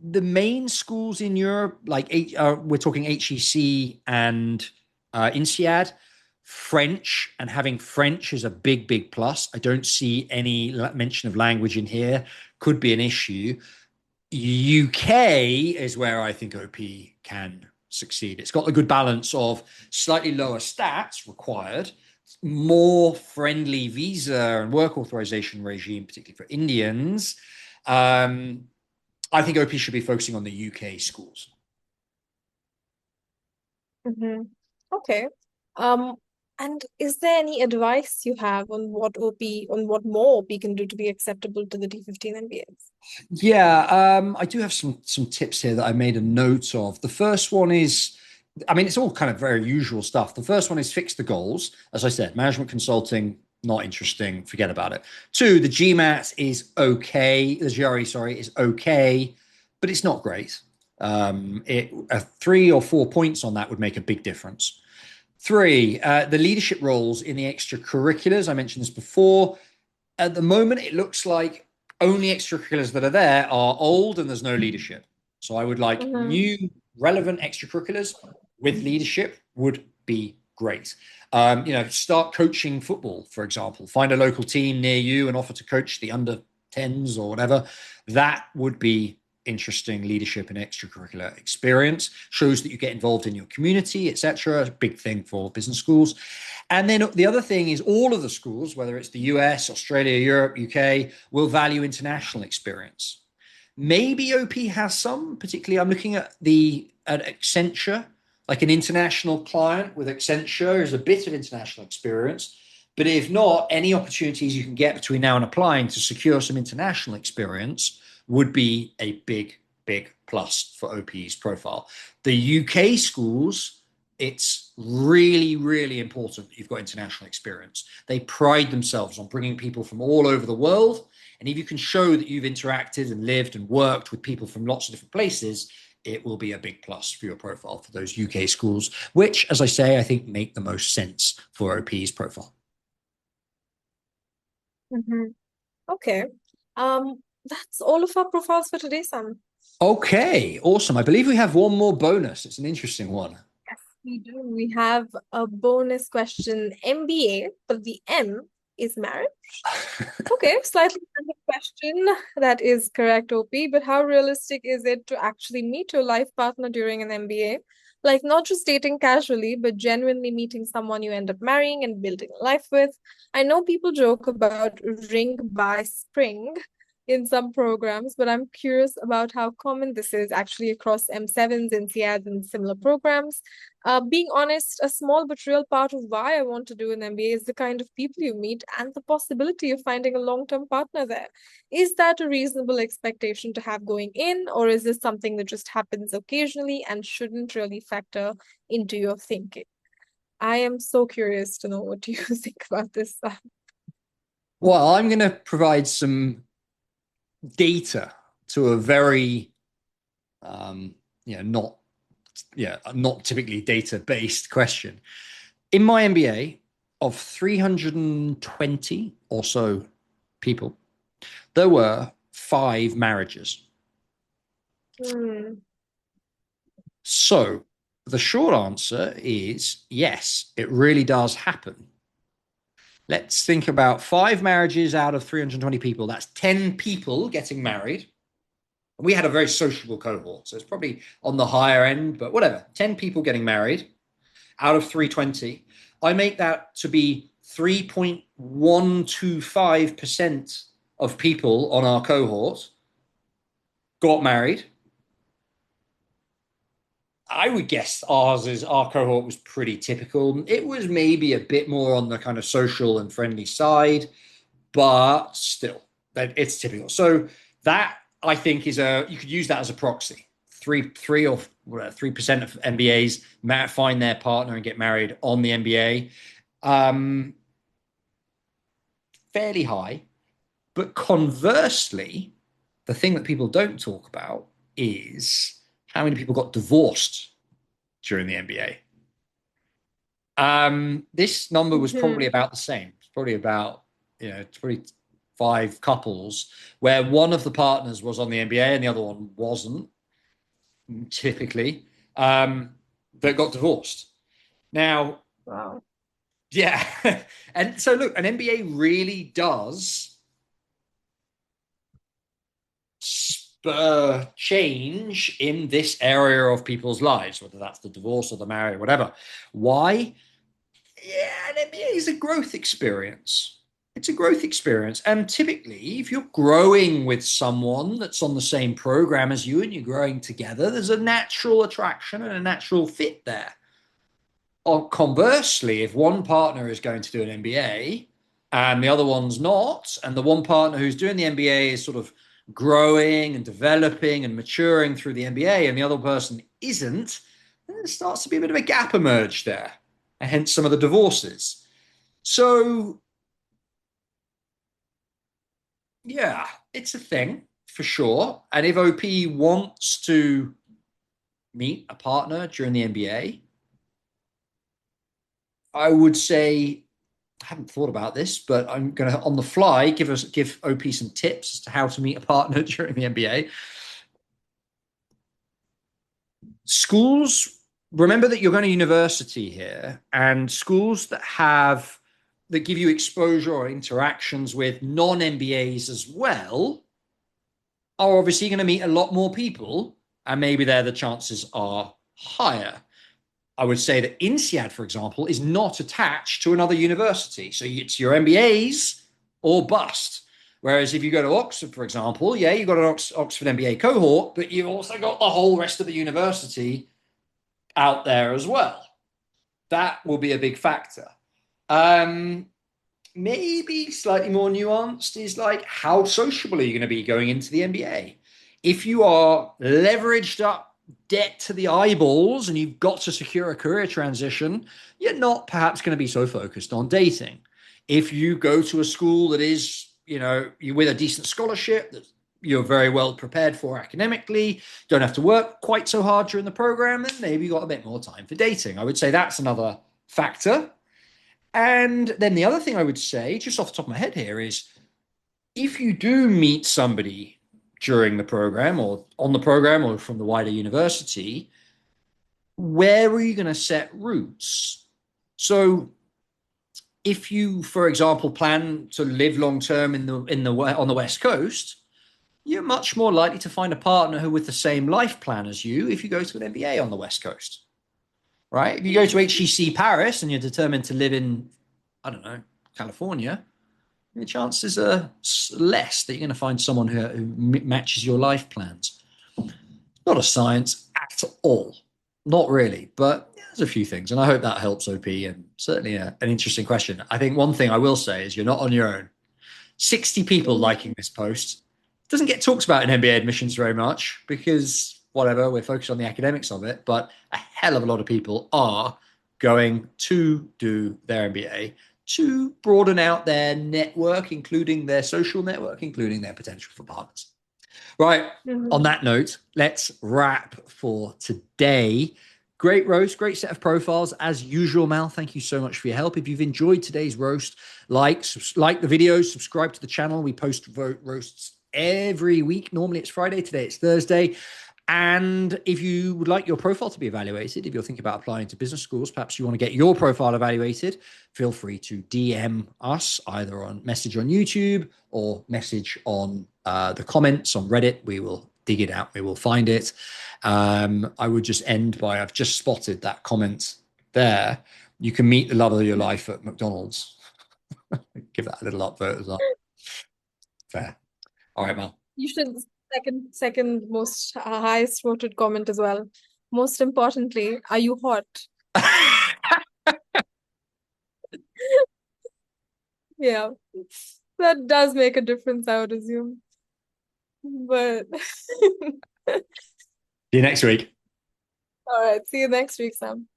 the main schools in Europe, like we're talking HEC and INSEAD, French, and having French is a big, big plus. I don't see any mention of language in here. Could be an issue. UK is where I think OP can succeed. It's got a good balance of slightly lower stats required, more friendly visa and work authorization regime, particularly for Indians. I think OP should be focusing on the UK schools. Mm-hmm. Okay. And is there any advice you have on what more OP can do to be acceptable to the T15 MBAs? Yeah, I do have some tips here that I made a note of. The first one is, I mean, it's all kind of very usual stuff. The first one is fix the goals. As I said, management consulting, not interesting, forget about it. Two, the GMAT is okay. The GRE, sorry, is okay, but it's not great. 3 or 4 points on that would make a big difference. Three, the leadership roles in the extracurriculars. I mentioned this before. At the moment, it looks like only extracurriculars that are there are old and there's no leadership. So I would like new, relevant extracurriculars with leadership would be great. Start coaching football, for example. Find a local team near you and offer to coach the under 10s or whatever. That would be interesting leadership and extracurricular experience. Shows that you get involved in your community, etc. A big thing for business schools. And then the other thing is all of the schools, whether it's the US, Australia, Europe, UK, will value international experience. Maybe OP has some, particularly I'm looking at Accenture, like an international client with Accenture is a bit of international experience. But if not, any opportunities you can get between now and applying to secure some international experience would be a big, big plus for OP's profile. The UK schools, it's really, really important that you've got international experience. They pride themselves on bringing people from all over the world. And if you can show that you've interacted and lived and worked with people from lots of different places, it will be a big plus for your profile for those UK schools, which, as I say, I think make the most sense for OP's profile. Mm-hmm. Okay. That's all of our profiles for today, Sam. Okay, awesome. I believe we have one more bonus. It's an interesting one. Yes, we do. We have a bonus question, MBA, but the M is marriage. Okay, slightly random question. That is correct, OP. But how realistic is it to actually meet your life partner during an MBA? Like, not just dating casually, but genuinely meeting someone you end up marrying and building a life with. I know people joke about ring by spring in some programs, but I'm curious about how common this is actually across M7s, NCADs, and similar programs. Being honest, a small but real part of why I want to do an MBA is the kind of people you meet and the possibility of finding a long-term partner there. Is that a reasonable expectation to have going in, or is this something that just happens occasionally and shouldn't really factor into your thinking? I am so curious to know what you think about this. Well, I'm going to provide some data to a very, um, not, not typically data-based question. In my MBA, of 320 or so people, there were 5 marriages. Hmm. So the short answer is yes, it really does happen. Let's think about 5 marriages out of 320 people. That's 10 people getting married. We had a very sociable cohort, so it's probably on the higher end, but whatever. 10 people getting married out of 320. I make that to be 3.125% of people on our cohort got married. I would guess our cohort was pretty typical. It was maybe a bit more on the kind of social and friendly side, but still, it's typical. So that I think is you could use that as a proxy. 3% of MBAs find their partner and get married on the MBA. Fairly high, but conversely, the thing that people don't talk about is how many people got divorced during the MBA. This number was probably about the same. It's probably about, it's probably 5 couples where one of the partners was on the MBA and the other one wasn't, typically, that got divorced. Now, Wow. yeah. And so, look, an MBA really does spur change in this area of people's lives, whether that's the divorce or the marriage or whatever. Why? Yeah, an MBA is a growth experience. It's a growth experience. And typically, if you're growing with someone that's on the same program as you and you're growing together, there's a natural attraction and a natural fit there. Or conversely, if one partner is going to do an MBA and the other one's not, and the one partner who's doing the MBA is sort of growing and developing and maturing through the MBA and the other person isn't, then there starts to be a bit of a gap emerge there, and hence some of the divorces. So, yeah, it's a thing for sure. And if OP wants to meet a partner during the MBA, I would say I haven't thought about this, but I'm going to on the fly give OP some tips as to how to meet a partner during the MBA. Schools, remember that you're going to university here, and schools that give you exposure or interactions with non-MBAs as well are obviously going to meet a lot more people, and maybe there the chances are higher. I would say that INSEAD, for example, is not attached to another university. So it's your MBAs or bust. Whereas if you go to Oxford, for example, yeah, you've got an Oxford MBA cohort, but you've also got the whole rest of the university out there as well. That will be a big factor. Maybe slightly more nuanced is like, how sociable are you going to be going into the MBA? If you are leveraged up, debt to the eyeballs, and you've got to secure a career transition, you're not perhaps going to be so focused on dating. If you go to a school that is, you're with a decent scholarship that you're very well prepared for academically, don't have to work quite so hard during the program, then maybe you got a bit more time for dating. I would say that's another factor. And then the other thing I would say, just off the top of my head here, is if you do meet somebody during the program or on the program or from the wider university, where are you going to set roots? So if you, for example, plan to live long term on the West Coast, you're much more likely to find a partner who with the same life plan as you if you go to an MBA on the West Coast, right? If you go to HEC Paris and you're determined to live in, I don't know, California, the chances are less that you're going to find someone who matches your life plans. Not a science at all. Not really, but there's a few things. And I hope that helps, OP. And certainly an interesting question. I think one thing I will say is you're not on your own. 60 people liking this post. It doesn't get talked about in MBA admissions very much because whatever, we're focused on the academics of it. But a hell of a lot of people are going to do their MBA to broaden out their network, including their social network, including their potential for partners. Right. On that note, let's wrap for today. Great roast, great set of profiles. As usual, Mal, thank you so much for your help. If you've enjoyed today's roast, like the videos, subscribe to the channel. We post roasts every week. Normally it's Friday. Today it's Thursday. And if you would like your profile to be evaluated, if you're thinking about applying to business schools, perhaps you want to get your profile evaluated, feel free to DM us either on message on YouTube or message on the comments on Reddit. We will dig it out. We will find it. I would just end by, I've just spotted that comment there. You can meet the love of your life at McDonald's. Give that a little upvote as well. Fair. All right, Mal. You should second most highest voted comment as well. Most importantly, are you hot? Yeah, that does make a difference, I would assume. But See you next week. all right, see you next week, Sam.